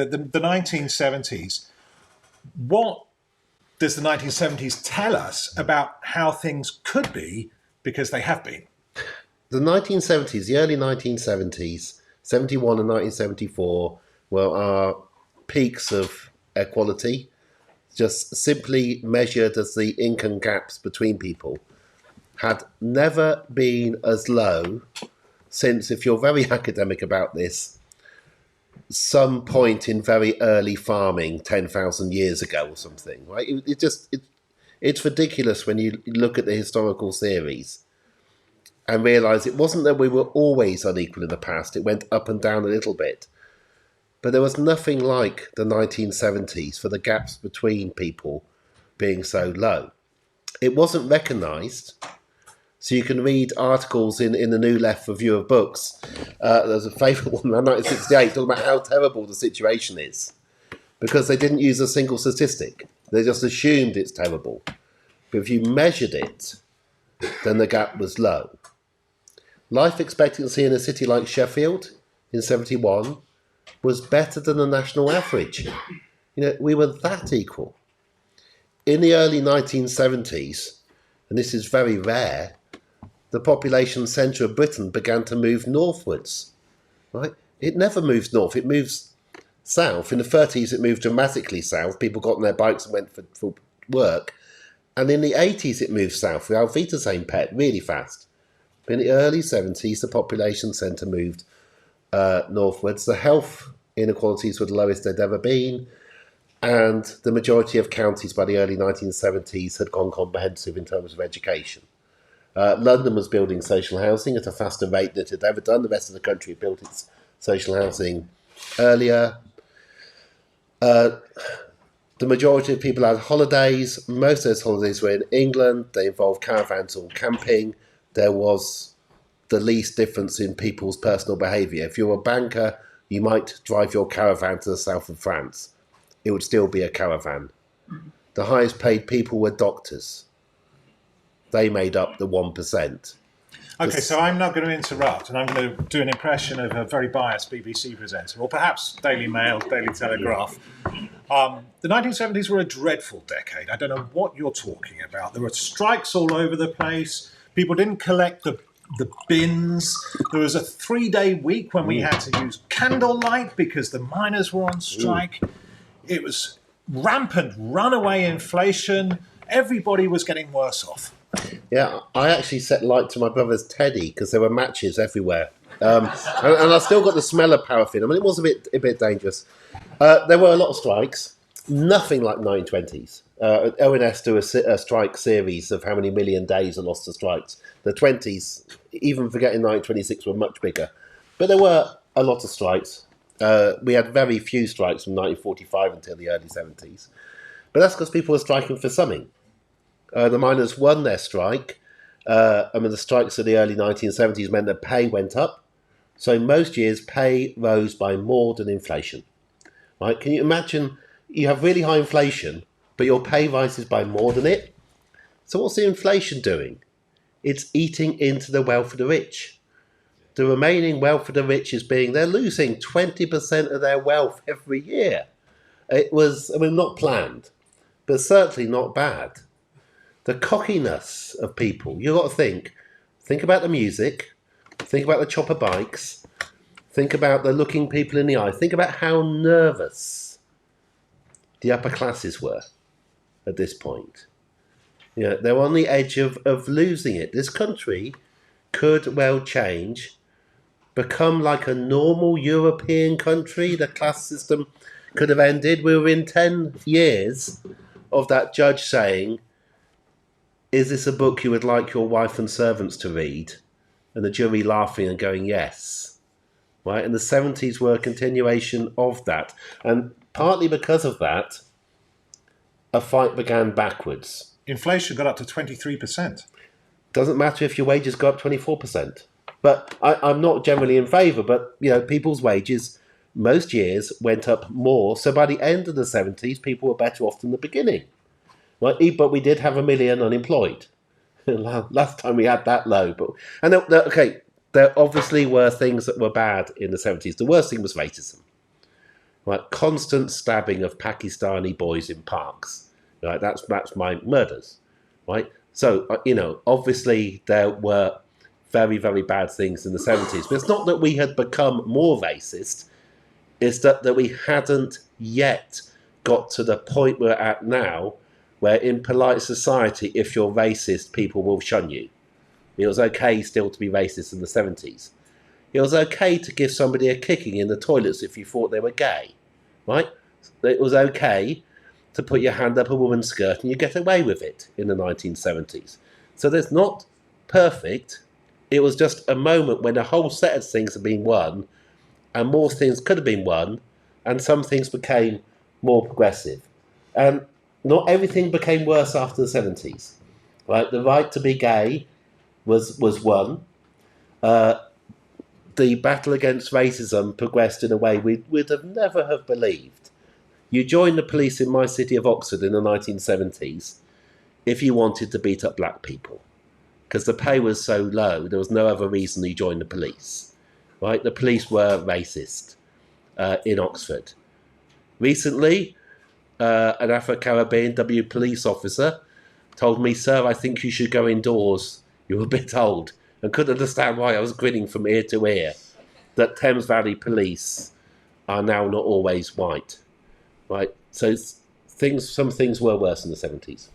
the 1970s, what does the 1970s tell us about how things could be, because they have been? The 1970s, the early 1970s, 71 and 1974, were our peaks of equality, just simply measured as the income gaps between people, had never been as low since, if you're very academic about this, some point in very early farming 10,000 years ago or something, right? It's ridiculous when you look at the historical series and realise it wasn't that we were always unequal in the past. It went up and down a little bit. But there was nothing like the 1970s for the gaps between people being so low. It wasn't recognised. So you can read articles in the New Left Review of Books. There's a favourite one in 1968 talking about how terrible the situation is, because they didn't use a single statistic. They just assumed it's terrible. But if you measured it, then the gap was low. Life expectancy in a city like Sheffield in 71 was better than the national average. We were that equal. In the early 1970s, and this is very rare, the population centre of Britain began to move northwards. Right? It never moves north, it moves south. In the 30s, it moved dramatically south. People got on their bikes and went for work. And in the 80s, it moved south with Alvita's aim pet really fast. But in the early 70s, the population centre moved northwards. The health inequalities were the lowest they'd ever been. And the majority of counties by the early 1970s had gone comprehensive in terms of education. London was building social housing at a faster rate than it had ever done. The rest of the country built its social housing earlier. The majority of people had holidays. Most of those holidays were in England. They involved caravans or camping. There was the least difference in people's personal behaviour. If you're a banker, you might drive your caravan to the south of France. It would still be a caravan. The highest paid people were doctors. They made up the 1%. Okay, so I'm not going to interrupt, and I'm going to do an impression of a very biased BBC presenter, or perhaps Daily Mail, Daily Telegraph. The 1970s were a dreadful decade. I don't know what you're talking about. There were strikes all over the place. People didn't collect the bins. There was a 3-day week when we had to use candlelight because the miners were on strike. It was rampant runaway inflation. Everybody was getting worse off. Yeah, I actually set light to my brother's teddy because there were matches everywhere. And I still got the smell of paraffin. I mean, it was a bit dangerous. There were a lot of strikes. Nothing like 1920s. ONS do a strike series of how many million days are lost to strikes. The 20s, even forgetting 1926, were much bigger. But there were a lot of strikes. We had very few strikes from 1945 until the early 70s. But that's because people were striking for something. The miners won their strike. The strikes of the early 1970s meant that pay went up. So most years, pay rose by more than inflation. Right? Can you imagine you have really high inflation, but your pay rises by more than it? So what's the inflation doing? It's eating into the wealth of the rich. The remaining wealth of the rich is they're losing 20% of their wealth every year. It was, not planned, but certainly not bad. The cockiness of people, you've got to think about the music, think about the chopper bikes, think about the looking people in the eye, think about how nervous the upper classes were at this point. They're on the edge of losing it. This country could well change, become like a normal European country. The class system could have ended. We were in 10 years of that judge saying, "Is this a book you would like your wife and servants to read?" And the jury laughing and going, yes. Right? And the 70s were a continuation of that. And partly because of that, a fight began backwards. Inflation got up to 23%. Doesn't matter if your wages go up 24%. But I'm not generally in favour, but people's wages most years went up more. So by the end of the 70s, people were better off than the beginning. Right? But we did have 1 million unemployed. Last time we had that low. There obviously were things that were bad in the 70s. The worst thing was racism. right? Constant stabbing of Pakistani boys in parks, right? That's my murders, right? So, obviously there were very, very bad things in the 70s. But it's not that we had become more racist, it's that we hadn't yet got to the point we're at now, where in polite society, if you're racist, people will shun you. It was okay still to be racist in the 70s. It was okay to give somebody a kicking in the toilets if you thought they were gay, right? It was okay to put your hand up a woman's skirt and you get away with it in the 1970s. So there's not perfect. It was just a moment when a whole set of things had been won and more things could have been won and some things became more progressive. And not everything became worse after the 70s, right? The right to be gay was won. The battle against racism progressed in a way we would have never have believed. You joined the police in my city of Oxford in the 1970s if you wanted to beat up black people, because the pay was so low, there was no other reason you joined the police. Right? The police were racist in Oxford. Recently, an Afro-Caribbean police officer told me, "Sir, I think you should go indoors. You're a bit old," and couldn't understand why I was grinning from ear to ear. That Thames Valley police are now not always white, right? So some things were worse in the 70s.